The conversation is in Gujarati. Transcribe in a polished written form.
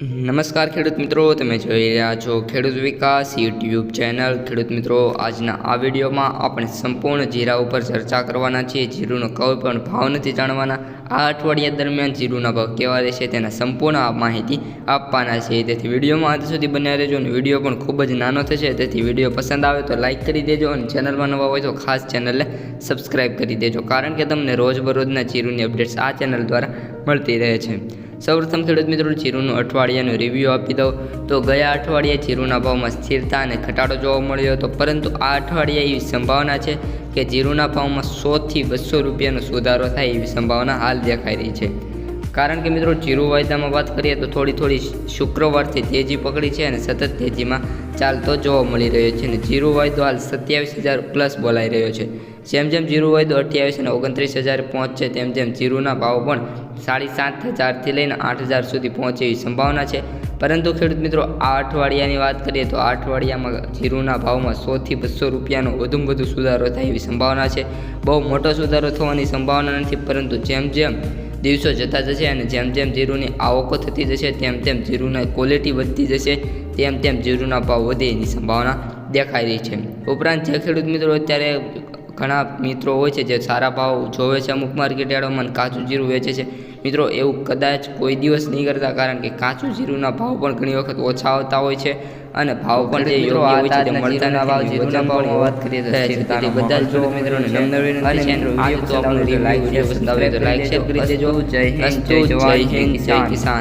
નમસ્કાર ખેડૂત મિત્રો, તમે જોઈ રહ્યા છો ખેડૂત વિકાસ યુટ્યુબ ચેનલ. ખેડૂત મિત્રો, આજના આ વિડીયોમાં આપણે સંપૂર્ણ જીરા ઉપર ચર્ચા કરવાના છીએ. જીરુનો કોઈ પણ ભાવ નથી જાણવાના. આ અઠવાડિયા દરમિયાન જીરુના ભાવ કેવા રહેશે તેના સંપૂર્ણ માહિતી આપવાના છે. તેથી વિડીયોમાં અંત સુધી બન્યા રહેજો અને વિડીયો પણ ખૂબ જ નાનો થશે. તેથી વિડીયો પસંદ આવે તો લાઇક કરી દેજો અને ચેનલમાં નવા હોય તો ખાસ ચેનલને સબસ્ક્રાઈબ કરી દેજો, કારણ કે તમને રોજબરોજના જીરુની અપડેટ્સ આ ચેનલ દ્વારા મળતી રહે છે. સૌપ્રથમ ખેડૂત મિત્રો, જીરુનું અઠવાડિયાનું રિવ્યૂ આપી દઉં તો ગયા અઠવાડિયે જીરુના ભાવમાં સ્થિરતા અને ઘટાડો જોવા મળ્યો હતો, પરંતુ આ અઠવાડિયે એવી સંભાવના છે કે જીરુના ભાવમાં 100 થી 200 રૂપિયાનો સુધારો થાય એવી સંભાવના હાલ દેખાઈ રહી છે. કારણ કે મિત્રો, જીરુ વાયદામાં વાત કરીએ તો થોડી શુક્રવારથી તેજી પકડી છે અને સતત તેજીમાં ચાલતો જોવા મળી રહ્યો છે. અને જીરુ વાયદો હાલ 27,000 પ્લસ બોલાઈ રહ્યો છે. જેમ જેમ જીરુ વાયદો 28 અને 29,000 પહોંચશે તેમ તેમ જીરુના ભાવ પણ 7,500થી લઈને 8,000 સુધી પહોંચે એવી સંભાવના છે. પરંતુ ખેડૂત મિત્રો, આ અઠવાડિયાની વાત કરીએ તો આ અઠવાડિયામાં જીરુના ભાવમાં 100 થી 200 રૂપિયાનો વધુમાં વધુ સુધારો થાય એવી સંભાવના છે. બહુ મોટો સુધારો થવાની સંભાવના નથી, પરંતુ જેમ જેમ દિવસો જતા જશે અને જેમ જેમ જીરુની આવકો થતી જશે તેમ તેમ જીરુની ક્વોલિટી વધતી જશે, તેમ તેમ જીરુના ભાવ વધે એની સંભાવના દેખાઈ રહી છે. ઉપરાંત જે ખેડૂત મિત્રો અત્યારે ઘણા મિત્રો હોય છે જે સારા ભાવ જોવે છે અમુક માર્કેટયાર્ડોમાં કાચું જીરું વેચે છે, મિત્રો એવું કદાચ કોઈ દિવસ નહીં કરતા, કારણ કે કાચું જીરુના ભાવ પણ ઘણી વખત ઓછા આવતા હોય છે અને ભાવ પણ જે યોગ્ય હોય છે તે મળતા નથી. જીરુના ભાવમાં વાત કરીએ તો બધા જ મિત્રોને નમ્ર વિનંતી છે, આ તો આપણો લાઈક શેર પસંદ આવે તો લાઈક શેર કરી દેજો. જય હિન્દ, જય જવાન, જય કિસાન.